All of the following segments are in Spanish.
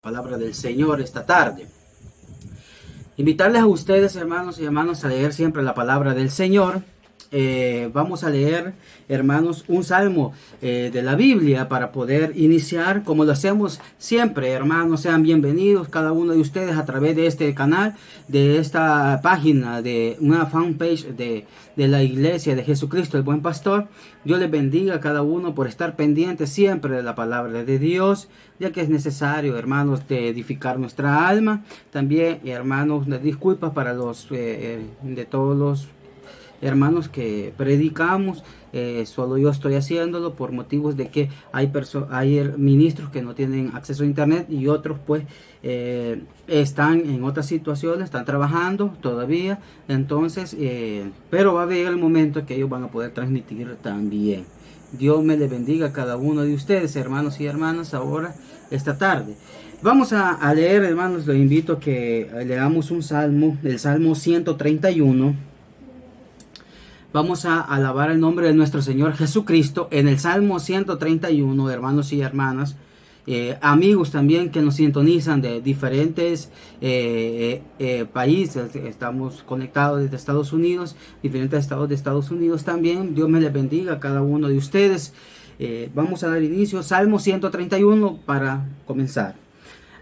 Palabra del Señor esta tarde. Invitarles a ustedes, hermanos y hermanas, a leer siempre la palabra del Señor. Vamos a leer, hermanos, un salmo de la Biblia para poder iniciar, como lo hacemos siempre. Hermanos, sean bienvenidos cada uno de ustedes a través de este canal, de esta página, de una fanpage de la Iglesia de Jesucristo, el Buen Pastor. Dios les bendiga a cada uno por estar pendientes siempre de la palabra de Dios, ya que es necesario, hermanos, de edificar nuestra alma. También, hermanos, disculpas para los de todos los hermanos que predicamos, solo yo estoy haciéndolo por motivos de que hay ministros que no tienen acceso a internet y otros pues están en otras situaciones, están trabajando todavía, entonces pero va a llegar el momento que ellos van a poder transmitir también. Dios me le bendiga a cada uno de ustedes, hermanos y hermanas, ahora esta tarde. Vamos a leer, hermanos, los invito a que leamos un salmo, el Salmo 131. Vamos a alabar el nombre de nuestro Señor Jesucristo en el Salmo 131, hermanos y hermanas, amigos también que nos sintonizan de diferentes países. Estamos conectados desde Estados Unidos, diferentes estados de Estados Unidos también. Dios me les bendiga a cada uno de ustedes. Vamos a dar inicio, Salmo 131 para comenzar.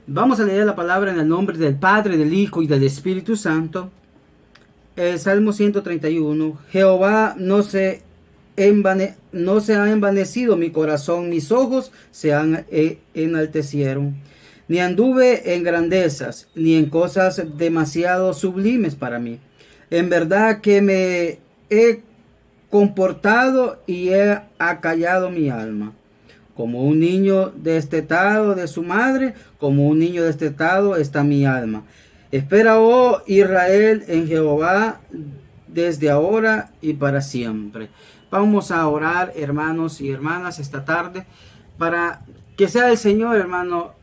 Vamos a leer la palabra en el nombre del Padre, del Hijo y del Espíritu Santo. Salmo 131. Jehová no se ha envanecido mi corazón, mis ojos se han enaltecieron. Ni anduve en grandezas, ni en cosas demasiado sublimes para mí. En verdad que me he comportado y he acallado mi alma. Como un niño destetado de su madre, como un niño destetado está mi alma. Espera, oh Israel, en Jehová desde ahora y para siempre. Vamos a orar, hermanos y hermanas, esta tarde, para que sea el Señor, hermano,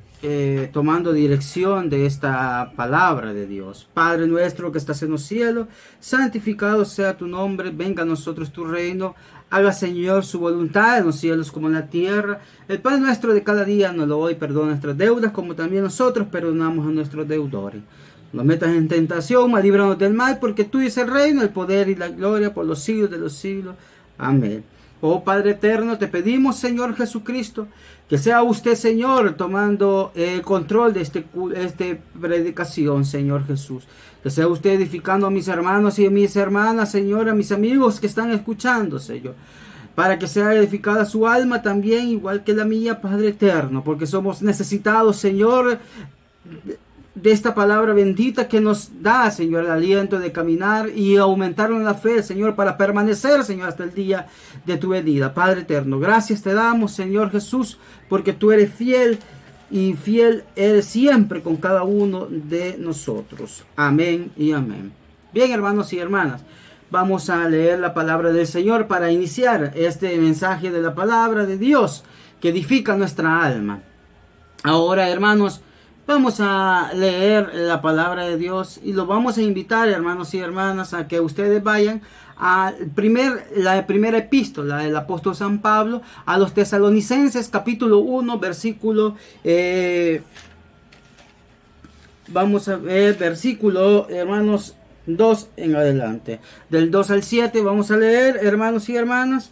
tomando dirección de esta palabra de Dios. Padre nuestro que estás en los cielos, santificado sea tu nombre, venga a nosotros tu reino. Haga, Señor, su voluntad en los cielos como en la tierra. El pan nuestro de cada día nos lo doy, perdona nuestras deudas, como también nosotros perdonamos a nuestros deudores. No metas en tentación, mas líbranos del mal, porque tuyo es el reino, el poder y la gloria por los siglos de los siglos. Amén. Oh Padre eterno, te pedimos, Señor Jesucristo, que sea usted, Señor, tomando el control de esta predicación, Señor Jesús. Que sea usted edificando a mis hermanos y a mis hermanas, Señor, a mis amigos que están escuchando, Señor. Para que sea edificada su alma también, igual que la mía, Padre eterno. Porque somos necesitados, Señor, de esta palabra bendita que nos da, Señor, el aliento de caminar y aumentar en la fe, Señor, para permanecer, Señor, hasta el día de tu venida. Padre eterno, gracias te damos, Señor Jesús, porque tú eres fiel y fiel eres siempre con cada uno de nosotros. Amén y amén. Bien, hermanos y hermanas, vamos a leer la palabra del Señor para iniciar este mensaje de la palabra de Dios que edifica nuestra alma. Ahora, hermanos, vamos a leer la palabra de Dios y lo vamos a invitar, hermanos y hermanas, a que ustedes vayan a la primera epístola del apóstol San Pablo a los Tesalonicenses, capítulo 1, versículo, vamos a ver, versículo, hermanos, 2 en adelante. Del 2 al 7 vamos a leer, hermanos y hermanas,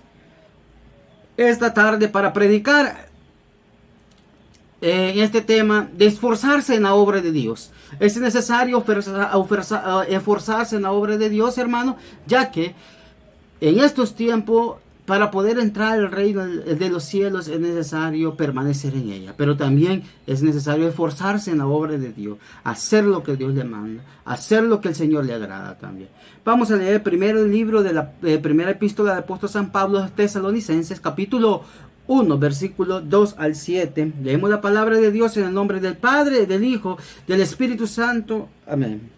esta tarde para predicar en este tema de esforzarse en la obra de Dios. Es necesario esforzarse en la obra de Dios, hermano, ya que en estos tiempos, para poder entrar al reino de los cielos, es necesario permanecer en ella. Pero también es necesario esforzarse en la obra de Dios, hacer lo que Dios le manda, hacer lo que el Señor le agrada también. Vamos a leer primero el libro de la primera epístola del apóstol San Pablo a los Tesalonicenses, capítulo 1, versículo 2 al 7. Leemos la palabra de Dios en el nombre del Padre, del Hijo, del Espíritu Santo. Amén.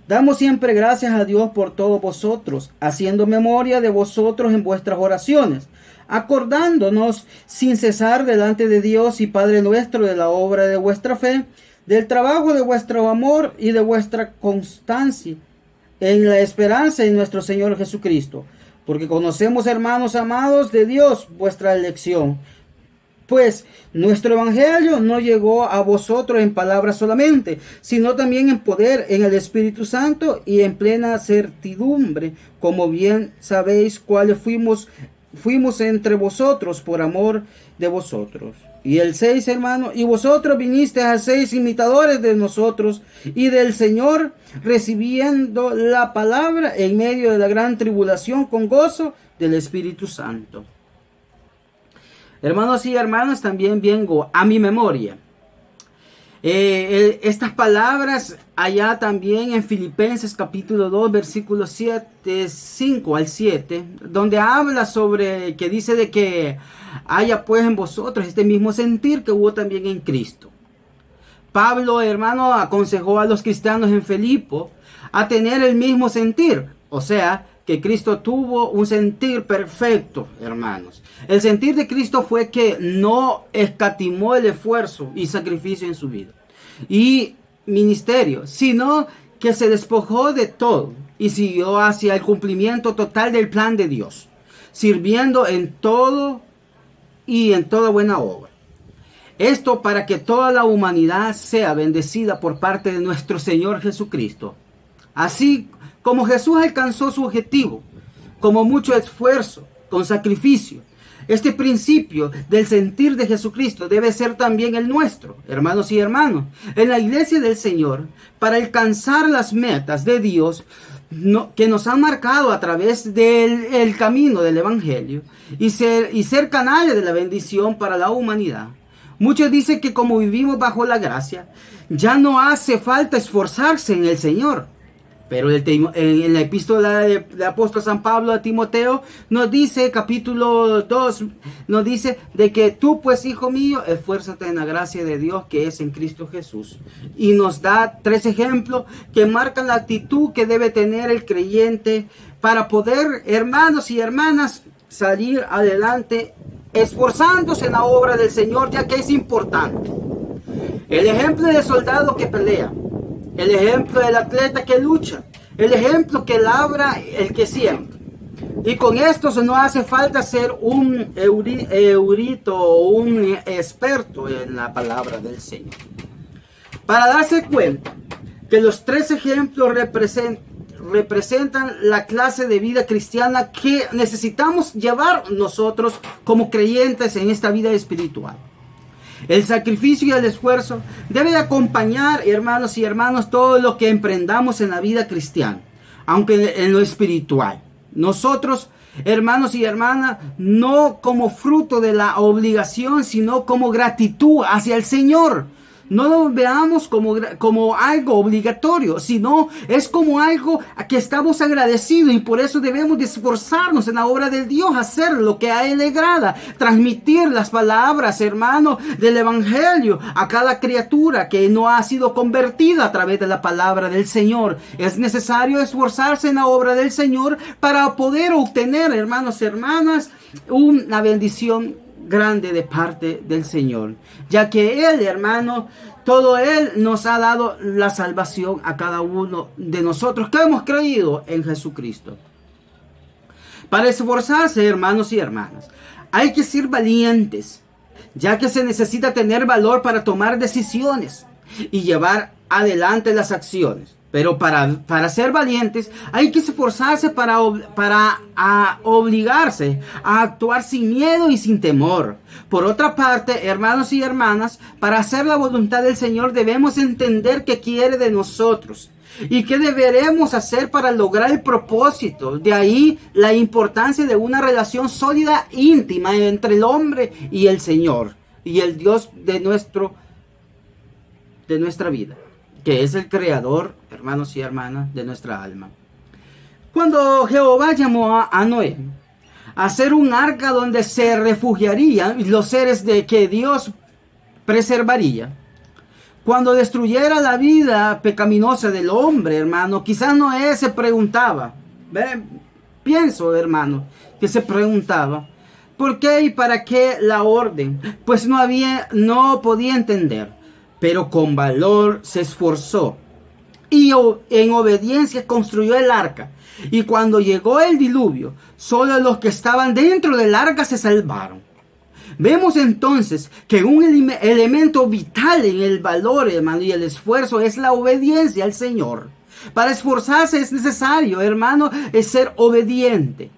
Damos siempre gracias a Dios por todos vosotros, haciendo memoria de vosotros en vuestras oraciones, acordándonos sin cesar delante de Dios y Padre nuestro de la obra de vuestra fe, del trabajo de vuestro amor y de vuestra constancia en la esperanza en nuestro Señor Jesucristo. Porque conocemos, hermanos amados de Dios, vuestra elección, Pues nuestro evangelio no llegó a vosotros en palabras solamente, sino también en poder, en el Espíritu Santo y en plena certidumbre, como bien sabéis cuáles fuimos entre vosotros por amor de vosotros. Y el 6, hermano, y vosotros vinisteis a 6 imitadores de nosotros y del Señor, recibiendo la palabra en medio de la gran tribulación con gozo del Espíritu Santo. Hermanos y hermanas, también vengo a mi memoria estas palabras allá también en Filipenses capítulo 2 versículos 5 al 7, donde habla sobre, que dice de que haya pues en vosotros este mismo sentir que hubo también en Cristo. Pablo, hermano, aconsejó a los cristianos en Filipo a tener el mismo sentir, o sea, que Cristo tuvo un sentir perfecto, hermanos. El sentir de Cristo fue que no escatimó el esfuerzo y sacrificio en su vida y ministerio, sino que se despojó de todo y siguió hacia el cumplimiento total del plan de Dios, sirviendo en todo y en toda buena obra. Esto para que toda la humanidad sea bendecida por parte de nuestro Señor Jesucristo. Así como Jesús alcanzó su objetivo, como mucho esfuerzo, con sacrificio, este principio del sentir de Jesucristo debe ser también el nuestro, hermanos y hermanas. En la iglesia del Señor, para alcanzar las metas de Dios que nos han marcado a través del camino del Evangelio y ser canales de la bendición para la humanidad. Muchos dicen que como vivimos bajo la gracia, ya no hace falta esforzarse en el Señor. Pero en la epístola de apóstol San Pablo a Timoteo nos dice, capítulo 2, nos dice de que tú pues, hijo mío, esfuérzate en la gracia de Dios que es en Cristo Jesús. Y nos da 3 ejemplos que marcan la actitud que debe tener el creyente para poder, hermanos y hermanas, salir adelante esforzándose en la obra del Señor, ya que es importante. El ejemplo del soldado que pelea, el ejemplo del atleta que lucha, el ejemplo que labra el que siembra. Y con esto no hace falta ser un erudito o un experto en la palabra del Señor. Para darse cuenta que los 3 ejemplos representan la clase de vida cristiana que necesitamos llevar nosotros como creyentes en esta vida espiritual. El sacrificio y el esfuerzo debe de acompañar, hermanos y hermanas, todo lo que emprendamos en la vida cristiana, aunque en lo espiritual. Nosotros, hermanos y hermanas, no como fruto de la obligación, sino como gratitud hacia el Señor. No lo veamos como algo obligatorio, sino es como algo a que estamos agradecidos y por eso debemos de esforzarnos en la obra de Dios, hacer lo que a Él le agrada, transmitir las palabras, hermano, del Evangelio a cada criatura que no ha sido convertida a través de la palabra del Señor. Es necesario esforzarse en la obra del Señor para poder obtener, hermanos y hermanas, una bendición grande de parte del Señor, ya que Él, hermano, todo Él nos ha dado la salvación a cada uno de nosotros que hemos creído en Jesucristo. Para esforzarse, hermanos y hermanas, hay que ser valientes, ya que se necesita tener valor para tomar decisiones y llevar adelante las acciones. Pero para ser valientes hay que esforzarse para obligarse a actuar sin miedo y sin temor. Por otra parte, hermanos y hermanas, para hacer la voluntad del Señor debemos entender qué quiere de nosotros y qué deberemos hacer para lograr el propósito. De ahí la importancia de una relación sólida, íntima entre el hombre y el Señor y el Dios de nuestra vida, que es el creador, hermanos y hermanas, de nuestra alma. Cuando Jehová llamó a Noé a hacer un arca donde se refugiarían los seres de que Dios preservaría, cuando destruyera la vida pecaminosa del hombre, hermano, quizás Noé se preguntaba, pienso, hermano, que se preguntaba, ¿por qué y para qué la orden? Pues no podía entender. Pero con valor se esforzó y en obediencia construyó el arca. Y cuando llegó el diluvio, solo los que estaban dentro del arca se salvaron. Vemos entonces que un elemento vital en el valor, hermano, y el esfuerzo es la obediencia al Señor. Para esforzarse es necesario, hermano, es ser obediente.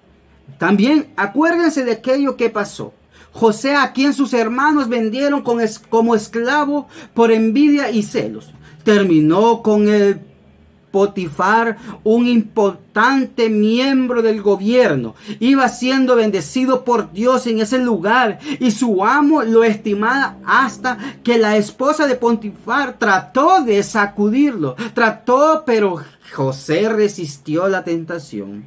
También acuérdense de aquello que pasó. José, a quien sus hermanos vendieron como esclavo por envidia y celos, terminó con el Potifar, un importante miembro del gobierno. Iba siendo bendecido por Dios en ese lugar y su amo lo estimaba, hasta que la esposa de Potifar trató de sacudirlo. Pero José resistió la tentación.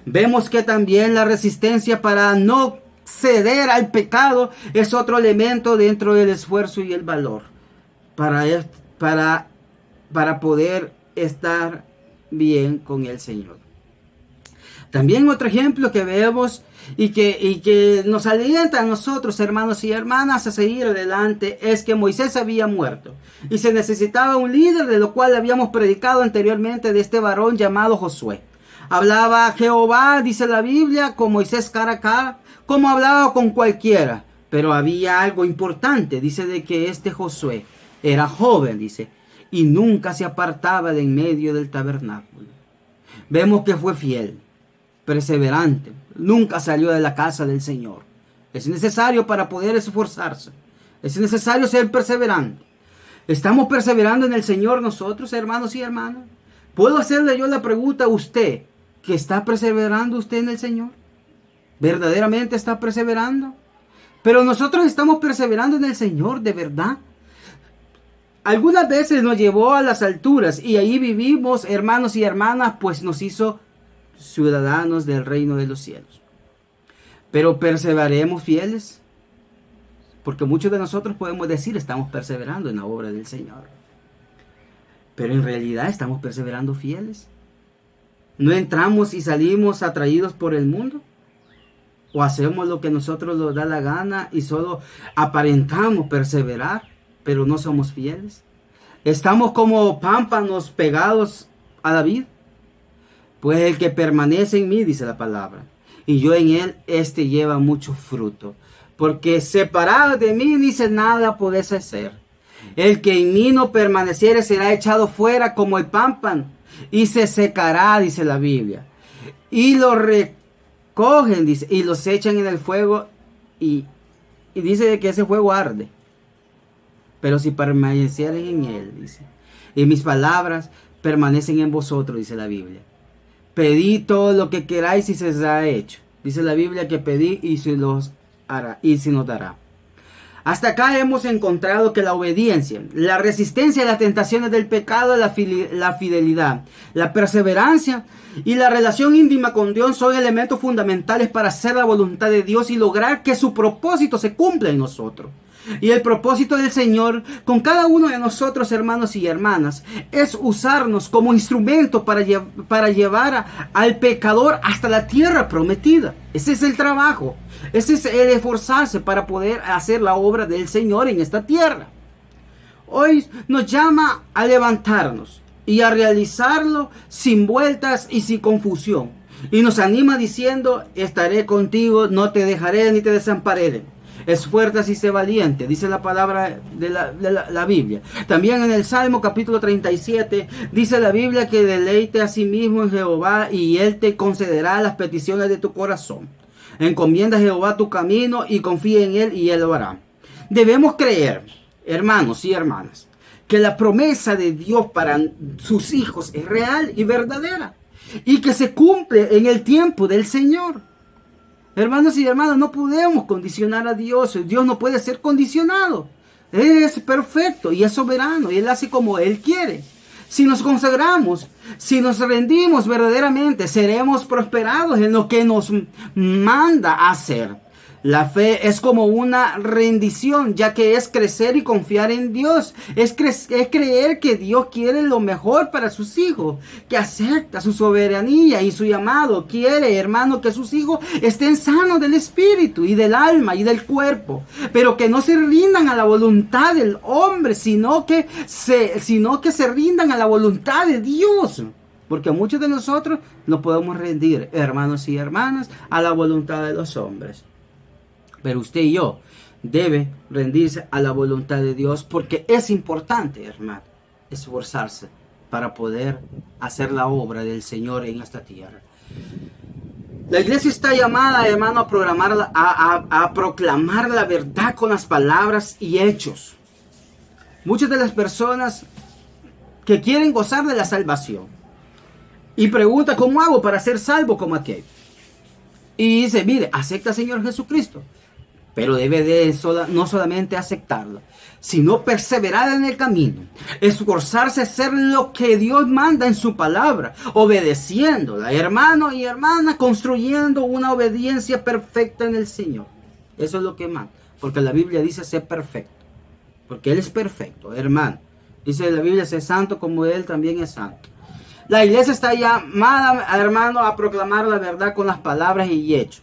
Vemos que también la resistencia para no ceder al pecado es otro elemento dentro del esfuerzo y el valor para poder estar bien con el Señor. También otro ejemplo que vemos y que nos alienta a nosotros, hermanos y hermanas, a seguir adelante, es que Moisés había muerto y se necesitaba un líder, de lo cual habíamos predicado anteriormente, de este varón llamado Josué. Hablaba Jehová, dice la Biblia, con Moisés cara a cara, como hablaba con cualquiera. Pero había algo importante, dice, de que este Josué era joven, dice, y nunca se apartaba de en medio del tabernáculo. Vemos que fue fiel, perseverante, nunca salió de la casa del Señor. Es necesario para poder esforzarse, es necesario ser perseverante. ¿Estamos perseverando en el Señor nosotros, hermanos y hermanas? ¿Puedo hacerle yo la pregunta a usted, que está perseverando usted en el Señor? ¿Verdaderamente está perseverando? Pero nosotros estamos perseverando en el Señor, ¿de verdad? Algunas veces nos llevó a las alturas y ahí vivimos, hermanos y hermanas, pues nos hizo ciudadanos del reino de los cielos. Pero perseveraremos fieles, porque muchos de nosotros podemos decir estamos perseverando en la obra del Señor. Pero en realidad estamos perseverando fieles. ¿No entramos y salimos atraídos por el mundo? ¿O hacemos lo que nosotros nos da la gana y solo aparentamos perseverar, pero no somos fieles? ¿Estamos como pámpanos pegados a la vid? Pues el que permanece en mí, dice la palabra, y yo en él, este lleva mucho fruto. Porque separado de mí, dice, nada podéis hacer. El que en mí no permaneciere será echado fuera como el pámpano y se secará, dice la Biblia. Y lo recogen, dice, y los echan en el fuego y dice que ese fuego arde. Pero si permanecieren en él, dice, y mis palabras permanecen en vosotros, dice la Biblia. Pedid todo lo que queráis y se os ha hecho. Dice la Biblia que pedid y se los hará, y se nos dará. Hasta acá hemos encontrado que la obediencia, la resistencia a las tentaciones del pecado, la fidelidad, la perseverancia y la relación íntima con Dios son elementos fundamentales para hacer la voluntad de Dios y lograr que su propósito se cumpla en nosotros. Y el propósito del Señor con cada uno de nosotros, hermanos y hermanas, es usarnos como instrumento para llevar al pecador hasta la tierra prometida. Ese es el trabajo. Ese es el esforzarse para poder hacer la obra del Señor en esta tierra. Hoy nos llama a levantarnos y a realizarlo sin vueltas y sin confusión. Y nos anima diciendo, estaré contigo, no te dejaré ni te desampararé. Esfuérzate y sé valiente, dice la palabra de la Biblia. También en el Salmo capítulo 37 dice la Biblia que deleite a sí mismo en Jehová y él te concederá las peticiones de tu corazón. Encomienda a Jehová tu camino y confía en él y él lo hará. Debemos creer, hermanos y hermanas, que la promesa de Dios para sus hijos es real y verdadera y que se cumple en el tiempo del Señor. Hermanos y hermanas, no podemos condicionar a Dios. Dios no puede ser condicionado. Él es perfecto y es soberano y Él hace como Él quiere. Si nos consagramos, si nos rendimos verdaderamente, seremos prosperados en lo que nos manda a hacer. La fe es como una rendición, ya que es crecer y confiar en Dios. Es creer que Dios quiere lo mejor para sus hijos, que acepta su soberanía y su llamado. Quiere, hermano, que sus hijos estén sanos del espíritu y del alma y del cuerpo, pero que no se rindan a la voluntad del hombre, sino que se rindan a la voluntad de Dios. Porque muchos de nosotros no podemos rendir, hermanos y hermanas, a la voluntad de los hombres. Pero usted y yo debe rendirse a la voluntad de Dios, porque es importante, hermano, esforzarse para poder hacer la obra del Señor en esta tierra. La iglesia está llamada, hermano, a proclamar la verdad con las palabras y hechos. Muchas de las personas que quieren gozar de la salvación y preguntan, ¿cómo hago para ser salvo como aquel? Y dice, mire, acepta al Señor Jesucristo, pero debe de no solamente aceptarlo, sino perseverar en el camino, esforzarse a hacer lo que Dios manda en su palabra, obedeciéndola, hermano y hermana, construyendo una obediencia perfecta en el Señor. Eso es lo que manda, porque la Biblia dice ser perfecto, porque Él es perfecto, hermano. Dice la Biblia, ser santo como Él también es santo. La iglesia está llamada, hermano, a proclamar la verdad con las palabras y hechos.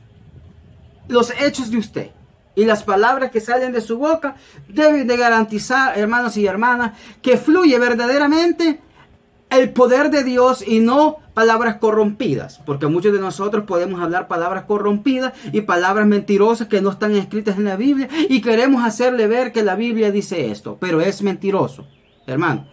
Los hechos de usted y las palabras que salen de su boca deben de garantizar, hermanos y hermanas, que fluye verdaderamente el poder de Dios y no palabras corrompidas. Porque muchos de nosotros podemos hablar palabras corrompidas y palabras mentirosas que no están escritas en la Biblia y queremos hacerle ver que la Biblia dice esto, pero es mentiroso, hermano.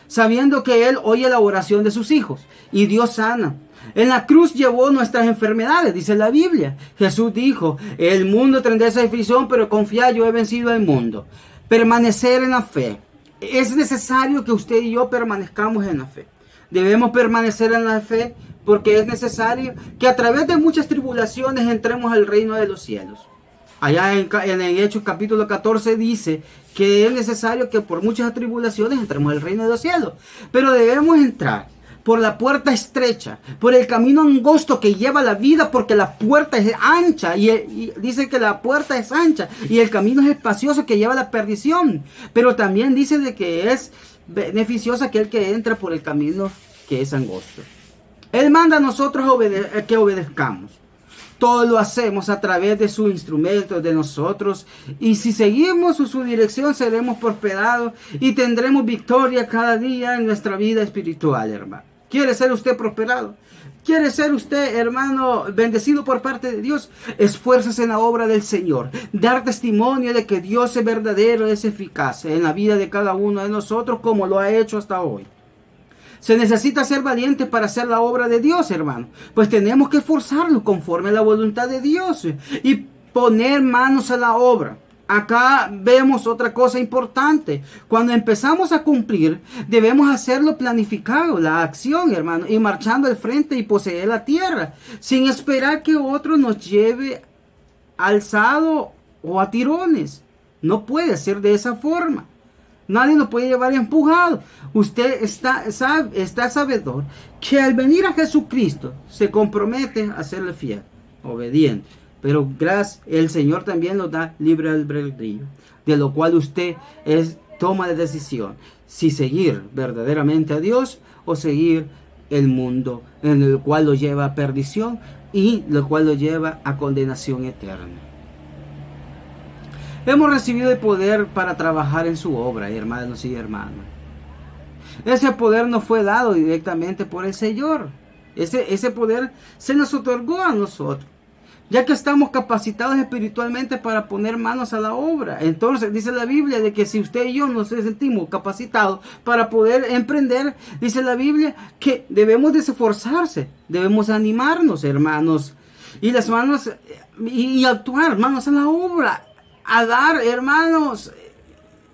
Sabiendo que Él oye la oración de sus hijos y Dios sana. En la cruz llevó nuestras enfermedades, dice la Biblia. Jesús dijo, el mundo tendrá esa aflicción, pero confía, yo he vencido al mundo. Permanecer en la fe. Es necesario que usted y yo permanezcamos en la fe. Debemos permanecer en la fe porque es necesario que a través de muchas tribulaciones entremos al reino de los cielos. Allá en Hechos capítulo 14 dice que es necesario que por muchas tribulaciones entremos al reino de los cielos. Pero debemos entrar por la puerta estrecha, por el camino angosto que lleva la vida, porque la puerta es ancha, y dice que la puerta es ancha, y el camino es espacioso que lleva a la perdición. Pero también dice de que es beneficioso aquel que entra por el camino que es angosto. Él manda a nosotros que obedezcamos. Todo lo hacemos a través de sus instrumentos, de nosotros. Y si seguimos su dirección, seremos prosperados y tendremos victoria cada día en nuestra vida espiritual, hermano. ¿Quiere ser usted prosperado? ¿Quiere ser usted, hermano, bendecido por parte de Dios? Esfuérzase en la obra del Señor. Dar testimonio de que Dios es verdadero, es eficaz en la vida de cada uno de nosotros, como lo ha hecho hasta hoy. Se necesita ser valiente para hacer la obra de Dios, hermano. Pues tenemos que esforzarnos conforme a la voluntad de Dios y poner manos a la obra. Acá vemos otra cosa importante. Cuando empezamos a cumplir, debemos hacerlo planificado, la acción, hermano, y marchando al frente y poseer la tierra, sin esperar que otro nos lleve alzado o a tirones. No puede ser de esa forma. Nadie nos puede llevar empujado. Usted está sabedor que al venir a Jesucristo se compromete a serle fiel, obediente. Pero gracias, el Señor también nos da libre albedrío, de lo cual usted toma la decisión si seguir verdaderamente a Dios o seguir el mundo, en el cual lo lleva a perdición y lo cual lo lleva a condenación eterna. Hemos recibido el poder para trabajar en su obra, hermanos y hermanas. Ese poder nos fue dado directamente por el Señor. Ese poder se nos otorgó a nosotros, ya que estamos capacitados espiritualmente para poner manos a la obra. Entonces dice la Biblia de que si usted y yo nos sentimos capacitados para poder emprender, dice la Biblia que debemos de esforzarse, debemos animarnos, hermanos, y las manos y actuar, manos a la obra, a dar, hermanos,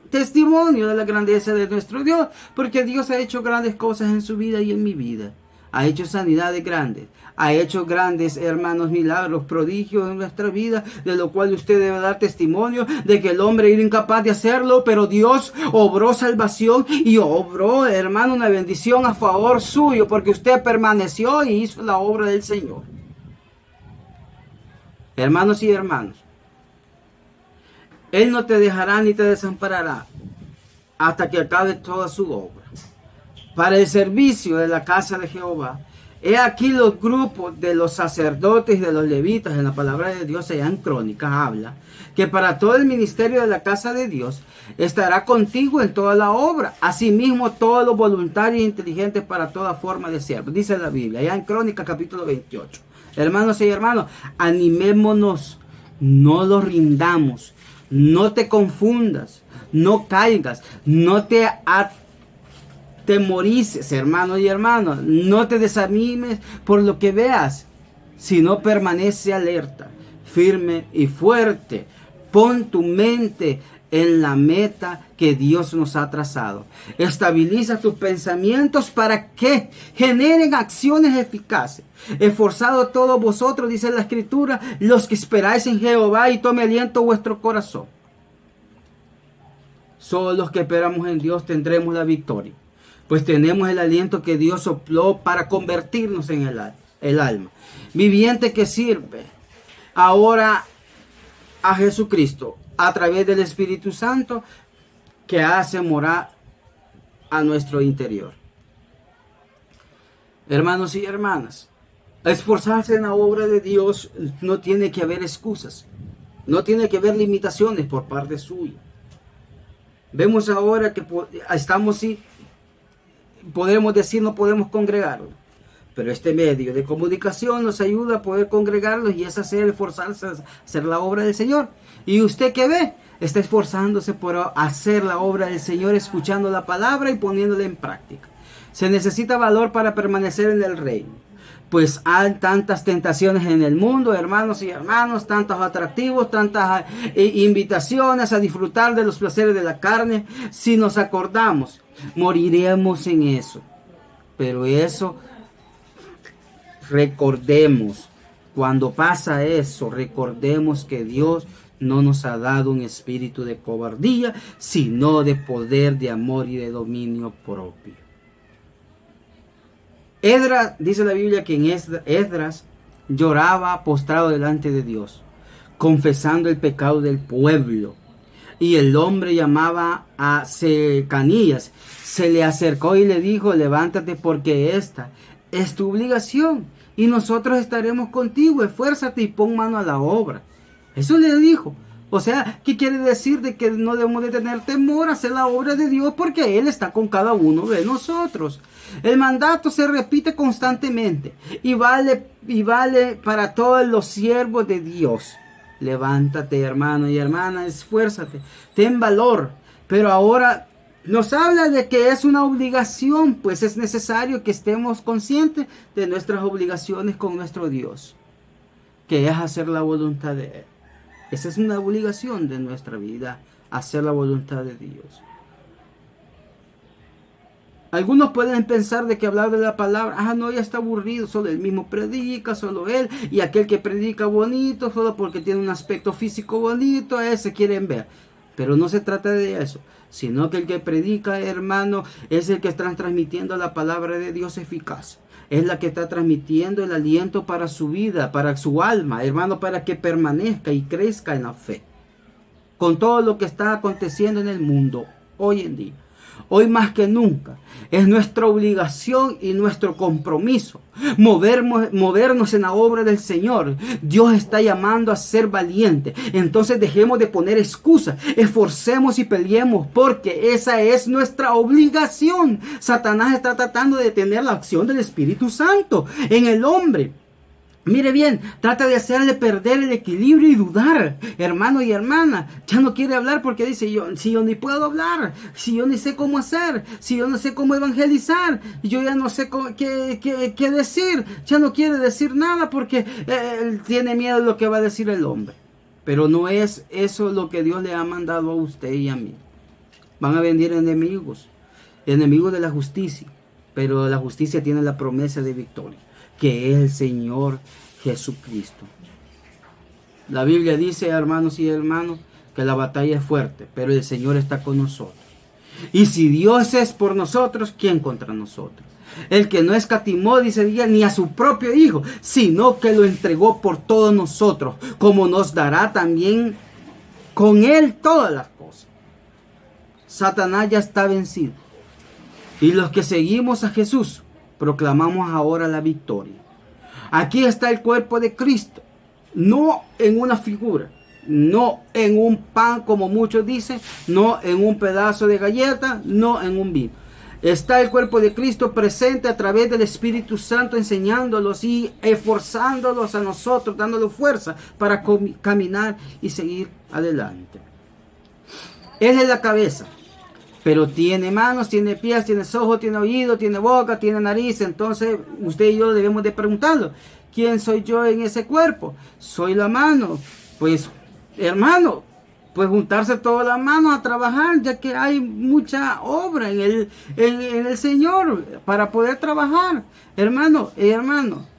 testimonio de la grandeza de nuestro Dios, porque Dios ha hecho grandes cosas en su vida y en mi vida. Ha hecho sanidades grandes, ha hecho grandes, hermanos, milagros, prodigios en nuestra vida, de lo cual usted debe dar testimonio de que el hombre era incapaz de hacerlo, pero Dios obró salvación y obró, hermano, una bendición a favor suyo, porque usted permaneció y hizo la obra del Señor. Hermanos y hermanas, Él no te dejará ni te desamparará hasta que acabe toda su obra. Para el servicio de la casa de Jehová, he aquí los grupos de los sacerdotes y de los levitas, en la palabra de Dios, allá en Crónicas habla, que para todo el ministerio de la casa de Dios estará contigo en toda la obra. Asimismo, todos los voluntarios e inteligentes para toda forma de siervo. Dice la Biblia, allá en Crónicas capítulo 28. Hermanos y hermanos, animémonos No lo rindamos. No te confundas. No caigas. No te atemorices, hermano y hermana. No te desanimes por lo que veas, sino permanece alerta, firme y fuerte. Pon tu mente en la meta que Dios nos ha trazado. Estabiliza tus pensamientos para que generen acciones eficaces. Esforzado todos vosotros, dice la Escritura, los que esperáis en Jehová, y tome aliento vuestro corazón. Solo los que esperamos en Dios tendremos la victoria, pues tenemos el aliento que Dios sopló para convertirnos en el alma viviente que sirve ahora a Jesucristo a través del Espíritu Santo que hace morar a nuestro interior. Hermanos y hermanas, esforzarse en la obra de Dios no tiene que haber excusas, no tiene que haber limitaciones por parte suya. Vemos ahora que estamos, sí, podemos decir, no podemos congregarnos, pero este medio de comunicación nos ayuda a poder congregarlos, y es esforzarse a hacer la obra del Señor. ¿Y usted qué ve? Está esforzándose por hacer la obra del Señor, escuchando la palabra y poniéndola en práctica. Se necesita valor para permanecer en el reino, pues hay tantas tentaciones en el mundo, hermanos y hermanos, tantos atractivos, tantas invitaciones a disfrutar de los placeres de la carne. Si nos acordamos, moriremos en eso. Pero eso, recordemos, cuando pasa eso, recordemos que Dios no nos ha dado un espíritu de cobardía, sino de poder, de amor y de dominio propio. Esdras, dice la Biblia que en Esdras lloraba postrado delante de Dios, confesando el pecado del pueblo. Y el hombre llamaba a Secanías, se le acercó y le dijo: levántate, porque esta es tu obligación, y nosotros estaremos contigo. Esfuérzate y pon mano a la obra. Eso le dijo. O sea, ¿qué quiere decir? De que no debemos de tener temor a hacer la obra de Dios, porque Él está con cada uno de nosotros. El mandato se repite constantemente y vale para todos los siervos de Dios. Levántate, hermano y hermana, esfuérzate, ten valor. Pero ahora nos habla de que es una obligación, pues es necesario que estemos conscientes de nuestras obligaciones con nuestro Dios, que es hacer la voluntad de Él. Esa es una obligación de nuestra vida, hacer la voluntad de Dios. Algunos pueden pensar de que hablar de la palabra, no, ya está aburrido, solo él mismo predica, solo él, y aquel que predica bonito, solo porque tiene un aspecto físico bonito, a ese quieren ver. Pero no se trata de eso, sino que el que predica, hermano, es el que está transmitiendo la palabra de Dios eficaz. Es la que está transmitiendo el aliento para su vida, para su alma, hermano, para que permanezca y crezca en la fe. Con todo lo que está aconteciendo en el mundo hoy en día. Hoy más que nunca es nuestra obligación y nuestro compromiso movernos en la obra del Señor. Dios está llamando a ser valiente. Entonces dejemos de poner excusas, esforcemos y peleemos, porque esa es nuestra obligación. Satanás está tratando de detener la acción del Espíritu Santo en el hombre. Mire bien, trata de hacerle perder el equilibrio y dudar, hermano y hermana. Ya no quiere hablar porque dice: si yo ni puedo hablar, si yo ni sé cómo hacer, si yo no sé cómo evangelizar, yo ya no sé qué decir. Ya no quiere decir nada porque él tiene miedo de lo que va a decir el hombre. Pero no es eso lo que Dios le ha mandado a usted y a mí. Van a venir enemigos de la justicia, pero la justicia tiene la promesa de victoria, que es el Señor Jesucristo. La Biblia dice, hermanos y hermanos, que la batalla es fuerte, pero el Señor está con nosotros. Y si Dios es por nosotros, ¿quién contra nosotros? El que no escatimó, dice, ni a su propio Hijo, sino que lo entregó por todos nosotros, como nos dará también con Él todas las cosas. Satanás ya está vencido. Y los que seguimos a Jesús, proclamamos ahora la victoria. Aquí está el cuerpo de Cristo, no en una figura, no en un pan como muchos dicen, no en un pedazo de galleta, no en un vino. Está el cuerpo de Cristo presente a través del Espíritu Santo, enseñándolos y esforzándolos a nosotros, dándoles fuerza para caminar y seguir adelante. Él es la cabeza, pero tiene manos, tiene pies, tiene ojos, tiene oídos, tiene boca, tiene nariz. Entonces usted y yo debemos de preguntarlo: ¿quién soy yo en ese cuerpo? Soy la mano. Pues, hermano, pues juntarse todas las manos a trabajar, ya que hay mucha obra en el Señor para poder trabajar. Hermano,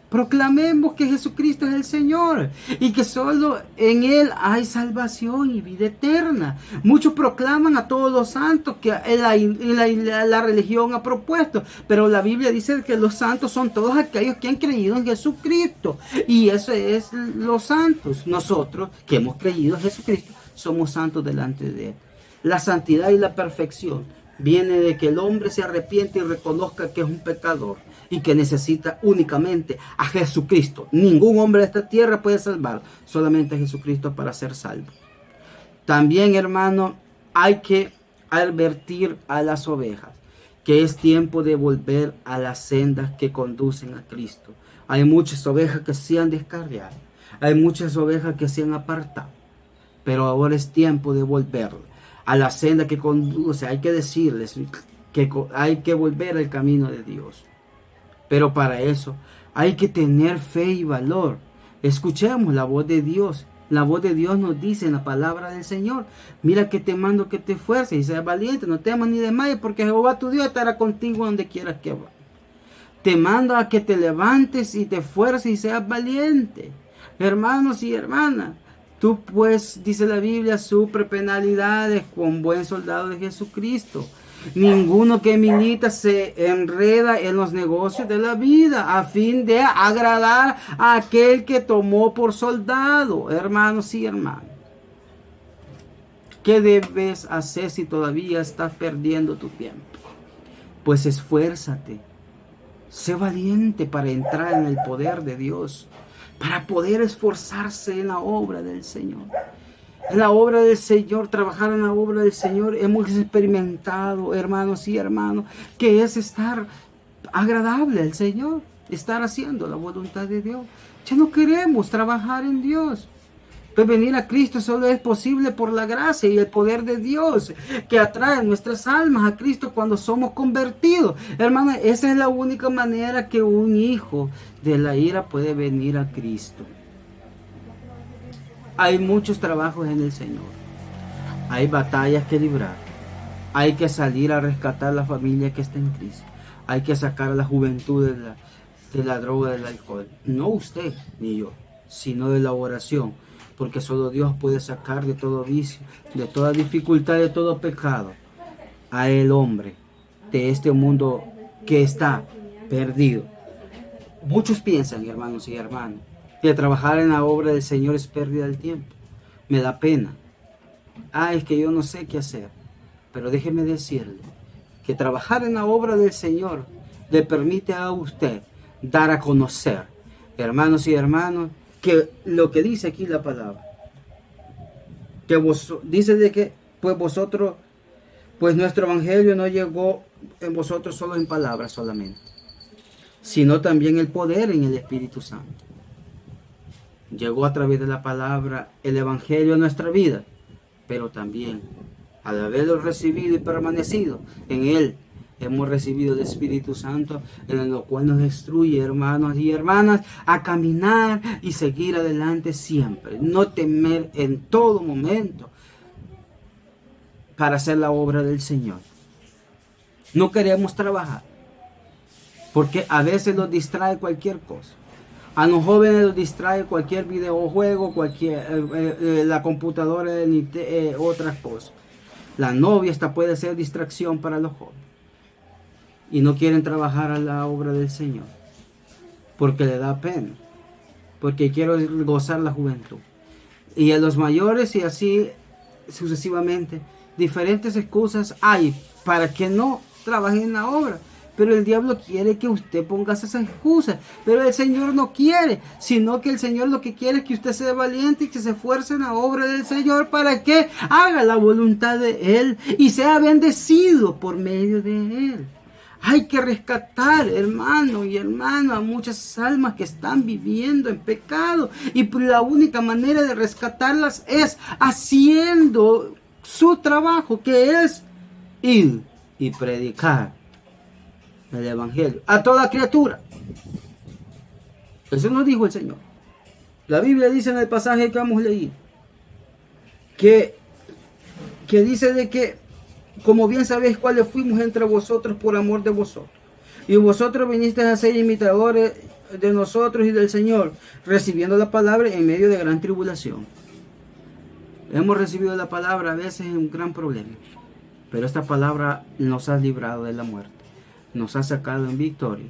proclamemos que Jesucristo es el Señor y que solo en Él hay salvación y vida eterna. Muchos proclaman a todos los santos que la religión ha propuesto, pero la Biblia dice que los santos son todos aquellos que han creído en Jesucristo, y eso es los santos. Nosotros que hemos creído en Jesucristo somos santos delante de Él. La santidad y la perfección viene de que el hombre se arrepiente y reconozca que es un pecador y que necesita únicamente a Jesucristo. Ningún hombre de esta tierra puede salvar, solamente a Jesucristo para ser salvo. También, hermano, hay que advertir a las ovejas que es tiempo de volver a las sendas que conducen a Cristo. Hay muchas ovejas que se han descarriado, hay muchas ovejas que se han apartado, pero ahora es tiempo de volver a la senda que conduce. Hay que decirles que hay que volver al camino de Dios. Pero para eso hay que tener fe y valor. Escuchemos la voz de Dios. La voz de Dios nos dice en la palabra del Señor: mira que te mando que te esfuerces y seas valiente, no temas ni desmayes, porque Jehová tu Dios estará contigo donde quieras que vayas. Te mando a que te levantes y te esfuerces y seas valiente. Hermanos y hermanas, tú pues, dice la Biblia, sufre penalidades con buen soldado de Jesucristo. Ninguno que milita se enreda en los negocios de la vida a fin de agradar a aquel que tomó por soldado. Hermanos y hermanas, ¿qué debes hacer si todavía estás perdiendo tu tiempo? Pues esfuérzate, sé valiente para entrar en el poder de Dios, para poder esforzarse en la obra del Señor. En la obra del Señor, trabajar en la obra del Señor, hemos experimentado, hermanos y hermanas, que es estar agradable al Señor, estar haciendo la voluntad de Dios. Ya no queremos trabajar en Dios. Pues venir a Cristo solo es posible por la gracia y el poder de Dios que atrae nuestras almas a Cristo cuando somos convertidos. Hermano, esa es la única manera que un hijo de la ira puede venir a Cristo. Hay muchos trabajos en el Señor. Hay batallas que librar. Hay que salir a rescatar la familia que está en crisis. Hay que sacar a la juventud de la droga, del alcohol. No usted ni yo, sino de la oración. Porque solo Dios puede sacar de todo vicio, de toda dificultad, de todo pecado, a el hombre de este mundo que está perdido. Muchos piensan, hermanos y hermanas, que trabajar en la obra del Señor es pérdida del tiempo. Me da pena. Es que yo no sé qué hacer. Pero déjeme decirle que trabajar en la obra del Señor le permite a usted dar a conocer, hermanos y hermanas, que lo que dice aquí la palabra, que dice de que pues nuestro evangelio no llegó en vosotros solo en palabras solamente, sino también el poder en el Espíritu Santo. Llegó a través de la palabra el evangelio a nuestra vida, pero también al haberlo recibido y permanecido en él, hemos recibido el Espíritu Santo, en lo cual nos instruye, hermanos y hermanas, a caminar y seguir adelante siempre. No temer en todo momento para hacer la obra del Señor. No queremos trabajar porque a veces nos distrae cualquier cosa. A los jóvenes los distrae cualquier videojuego, la computadora, otras cosas. La novia esta puede ser distracción para los jóvenes. Y no quieren trabajar a la obra del Señor porque le da pena, porque quieren gozar la juventud. Y a los mayores y así sucesivamente, diferentes excusas hay para que no trabajen en la obra. Pero el diablo quiere que usted ponga esas excusas. Pero el Señor no quiere, sino que el Señor lo que quiere es que usted sea valiente y que se esfuerce en la obra del Señor para que haga la voluntad de Él y sea bendecido por medio de Él. Hay que rescatar, hermano y hermana, a muchas almas que están viviendo en pecado. Y la única manera de rescatarlas es haciendo su trabajo, que es ir y predicar el Evangelio a toda criatura. Eso nos dijo el Señor. La Biblia dice en el pasaje que hemos leído, que dice de que, como bien sabéis cuáles fuimos entre vosotros por amor de vosotros, y vosotros vinisteis a ser imitadores de nosotros y del Señor, recibiendo la palabra en medio de gran tribulación. Hemos recibido la palabra a veces en un gran problema, pero esta palabra nos ha librado de la muerte, nos ha sacado en victoria.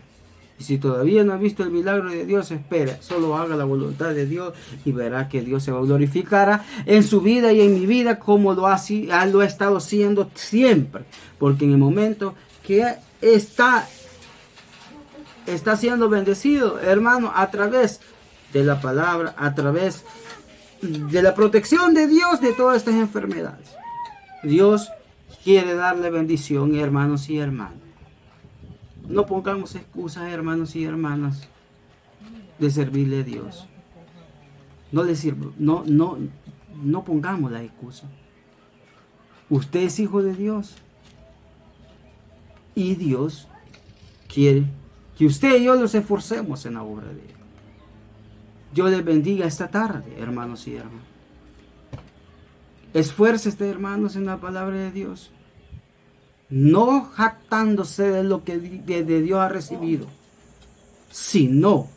Y si todavía no ha visto el milagro de Dios, espera, solo haga la voluntad de Dios y verá que Dios se glorificará en su vida y en mi vida, como lo ha estado haciendo siempre. Porque en el momento que está siendo bendecido, hermano, a través de la palabra, a través de la protección de Dios de todas estas enfermedades. Dios quiere darle bendición, hermanos y hermanas. No pongamos excusas, hermanos y hermanas, de servirle a Dios. No pongamos la excusa. Usted es hijo de Dios. Y Dios quiere que usted y yo nos esforcemos en la obra de Él. Dios les bendiga esta tarde, hermanos y hermanas. Esfuércese, hermanos, en la palabra de Dios. No jactándose de lo que de Dios ha recibido, sino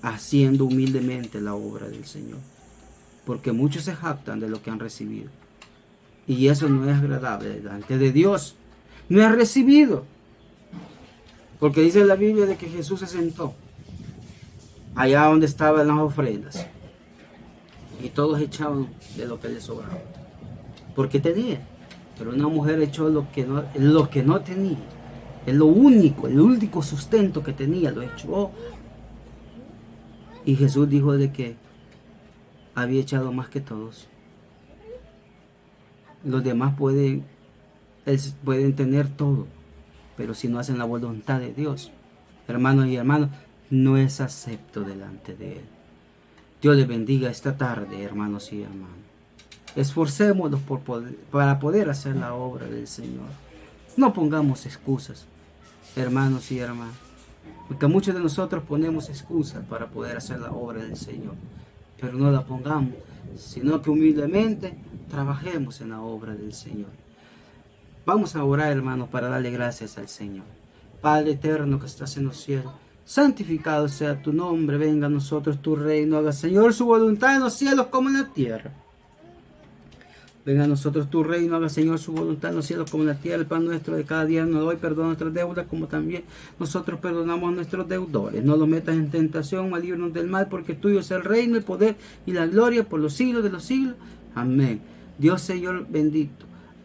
haciendo humildemente la obra del Señor. Porque muchos se jactan de lo que han recibido. Y eso no es agradable delante de Dios. No es recibido. Porque dice la Biblia de que Jesús se sentó allá donde estaban las ofrendas. Y todos echaban de lo que les sobraba. Porque tenía. Pero una mujer echó lo que no tenía. Es lo único, el único sustento que tenía, lo echó. Y Jesús dijo de que había echado más que todos. Los demás pueden tener todo, pero si no hacen la voluntad de Dios, hermanos y hermanas, no es acepto delante de Él. Dios les bendiga esta tarde, hermanos y hermanas. Esforcémonos para poder hacer la obra del Señor. No pongamos excusas, hermanos y hermanas, porque muchos de nosotros ponemos excusas para poder hacer la obra del Señor, pero no la pongamos, sino que humildemente trabajemos en la obra del Señor. Vamos a orar, hermanos, para darle gracias al Señor. Padre eterno que estás en los cielos, santificado sea tu nombre, venga a nosotros tu reino, haga, Señor, su voluntad en los cielos como en la tierra. Venga a nosotros tu reino, haga, Señor, su voluntad en los cielos como en la tierra. El pan nuestro de cada día nos doy, perdona nuestras deudas como también nosotros perdonamos a nuestros deudores. No los metas en tentación, mas líbranos del mal, porque tuyo es el reino, el poder y la gloria por los siglos de los siglos. Amén. Dios, Señor, bendito.